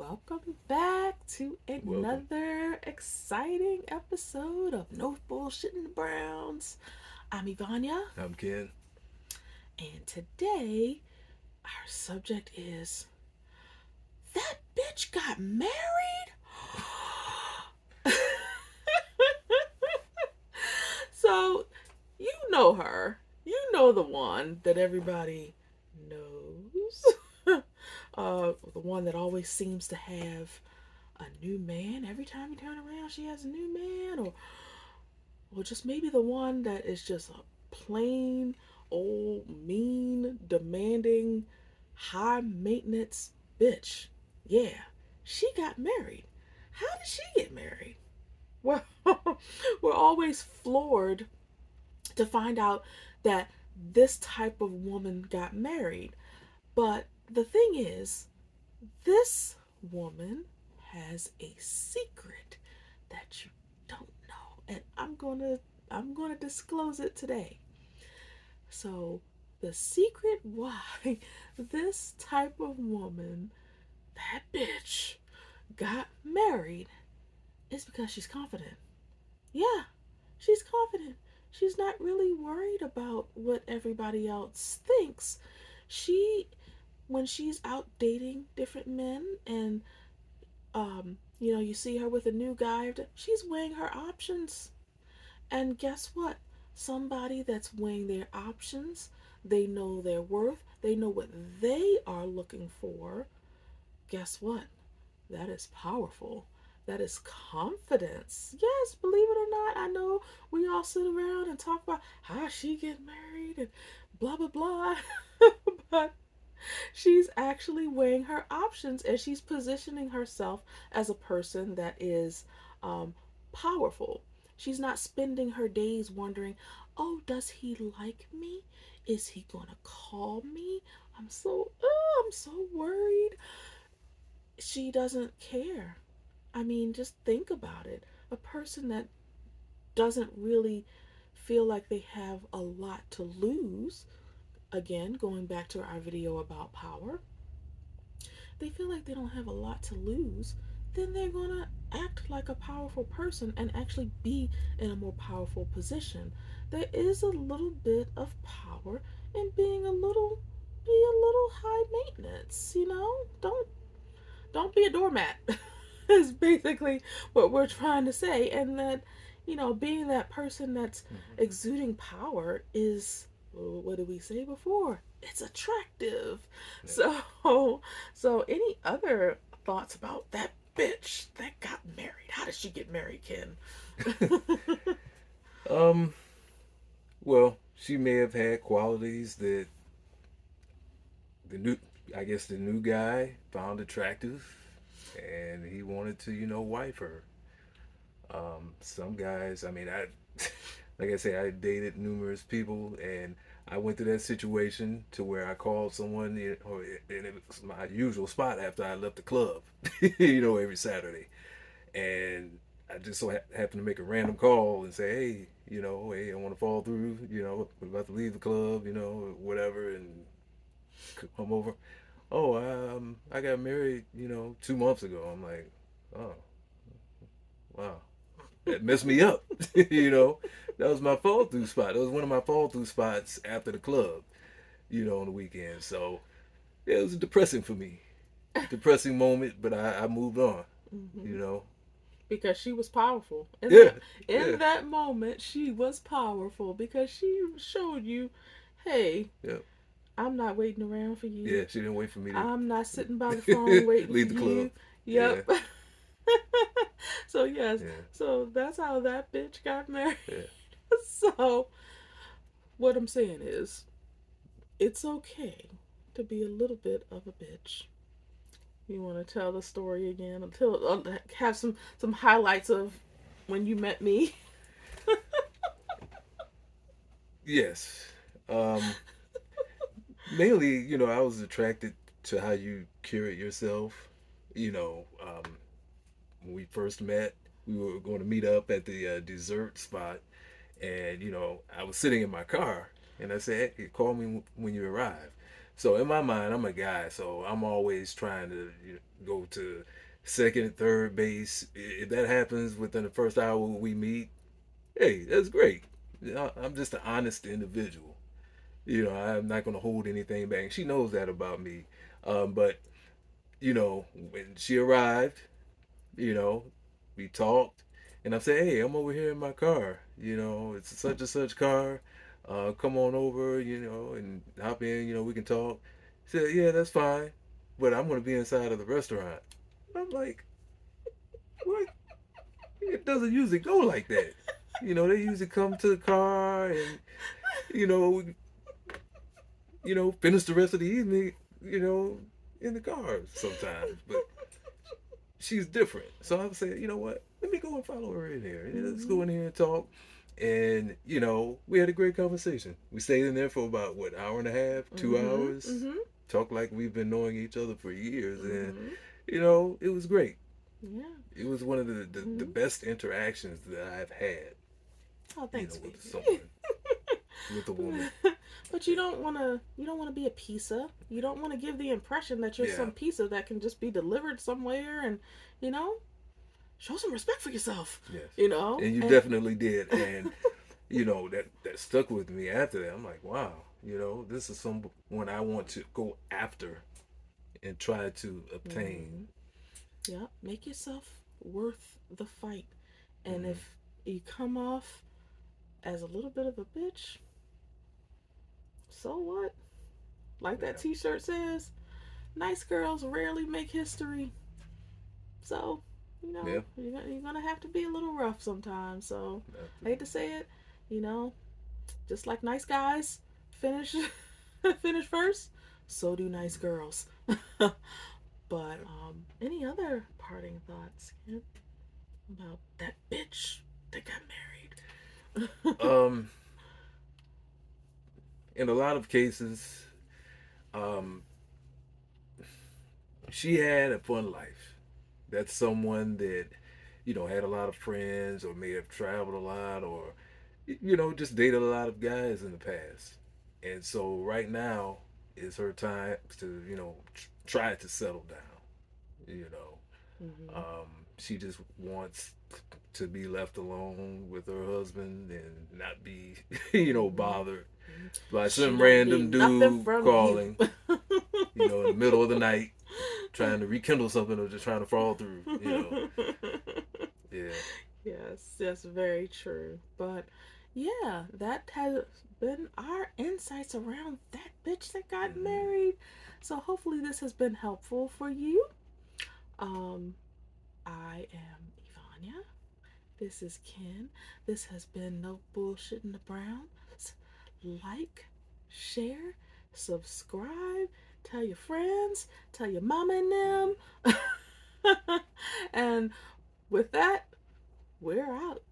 Welcome back to Welcome. another exciting episode of No Bullshitting the Browns. I'm Yvonnia, I'm Ken. and today our subject is that bitch got married? So, you know her. You know the one that everybody knows. The one that always seems to have a new man. Every time you turn around, she has a new man, or just maybe the one that is just a plain old mean, demanding, high maintenance bitch. Yeah, she got married. How did she get married? Well, we're always floored to find out that this type of woman got married. But the thing is, this woman has a secret that you don't know, and I'm gonna disclose it today. So the secret why this type of woman, that bitch, got married is because she's confident. Yeah, she's confident. She's not really worried about what everybody else thinks. She, when she's out dating different men and you see her with a new guy, she's weighing her options. And guess what? Somebody that's weighing their options, they know their worth, they know what they are looking for. Guess what? That is powerful. That is confidence. Yes, believe it or not, I know we all sit around and talk about how she get married and blah blah blah. But she's actually weighing her options and she's positioning herself as a person that is um, powerful. She's not spending her days wondering, oh, does he like me? Is he gonna call me? I'm so worried. She doesn't care. I mean, just think about it. A person that doesn't really feel like they have a lot to lose, again, going back to our video about power, they feel like they don't have a lot to lose, then they're going to act like a powerful person and actually be in a more powerful position. There is a little bit of power in being a little high maintenance, Don't be a doormat. Is basically what we're trying to say, and that being that person that's hmm exuding power is, well, what did we say before? It's attractive. Yeah. So any other thoughts about that bitch that got married? How did she get married, Ken? um. Well, she may have had qualities that the new, I guess, the new guy found attractive, and he wanted to, wife her. Some guys, I mean, like I say, I dated numerous people, and I went through that situation to where I called someone, and it was my usual spot after I left the club, every Saturday. And I just so happened to make a random call and say, hey, hey, I want to fall through, we're about to leave the club, whatever, and come over. Oh, I got married, 2 months ago. I'm like, oh, wow, that messed me up, That was my fall through spot. That was one of my fall through spots after the club, on the weekend. So yeah, it was depressing for me, depressing moment, but I moved on, you Hmm. know. Because she was powerful in Yeah, that yeah, in that moment. She was powerful because she showed you, hey, yeah. I'm not waiting around for you. Yeah, she didn't wait for me I'm not sitting by the phone to waiting for leave the club. you. Yeah, Yep. So yes, yeah, so that's how that bitch got married. yeah. So what I'm saying is, it's okay to be a little bit of a bitch. You want to tell the story again? Until have some highlights of when you met me. Yes. Um, Mainly, I was attracted to how you curate yourself. When we first met, we were going to meet up at the dessert spot, and I was sitting in my car, and I said, "Hey, call me when you arrive." So in my mind, I'm a guy, so I'm always trying to go to second and third base. If that happens within the first hour we meet, hey, that's great. I'm just an honest individual. I'm not going to hold anything back. She knows that about me. But when she arrived, you know, we talked, and I said, "Hey, I'm over here in my car. It's such and such car. Come on over, and hop in. We can talk." She said, "Yeah, that's fine, but I'm gonna be inside of the restaurant." I'm like, "What? It doesn't usually go like that. They usually come to the car and we, finish the rest of the evening, you know, in the car sometimes, but." She's different. So I said, you know what? Let me go and follow her in here. Let's go Mm-hmm. in here and talk. And, we had a great conversation. We stayed in there for about, what, hour and a half, two Mm-hmm. hours? Mm-hmm. Talked like we've been knowing each other for years. And, Mm-hmm. it was great. Yeah. It was one of the Mm-hmm. best interactions that I've had, Oh, thanks, with baby. someone, with a woman. But you don't wanna be a pizza. You don't want to give the impression that you're Yeah. some pizza that can just be delivered somewhere and you know show some respect for yourself. Yes. You know And you and definitely did. And, that stuck with me after that. I'm like, wow, this is someone I want to go after and try to obtain. hmm yeah, make yourself worth the fight. And Mm-hmm. if you come off as a little bit of a bitch, so what? Like that Yeah. T-shirt says, nice girls rarely make history. So, Yeah. you're gonna have to be a little rough sometimes. So, I hate to Absolutely. say it, you know, just like nice guys finish finish first, so do nice girls. But any other parting thoughts, Kent, about that bitch that got married? Um, in a lot of cases, um, she had a fun life. That's someone that, had a lot of friends or may have traveled a lot or, just dated a lot of guys in the past. And so right now is her time to, try to settle down, you know. hmm Um, she just wants to be left alone with her husband and not be, hmm bothered by She some don't need random nothing dude from you. calling, in the middle of the night, trying to rekindle something or just trying to fall through. Yeah. Yes, that's very true. But yeah, that has been our insights around that bitch that got Mm-hmm. married. So hopefully this has been helpful for you. Um, I am Yvonnia. This is Ken. This has been No Bullshit in the Browns. Like, share, subscribe, tell your friends, tell your mama and them. And with that, we're out.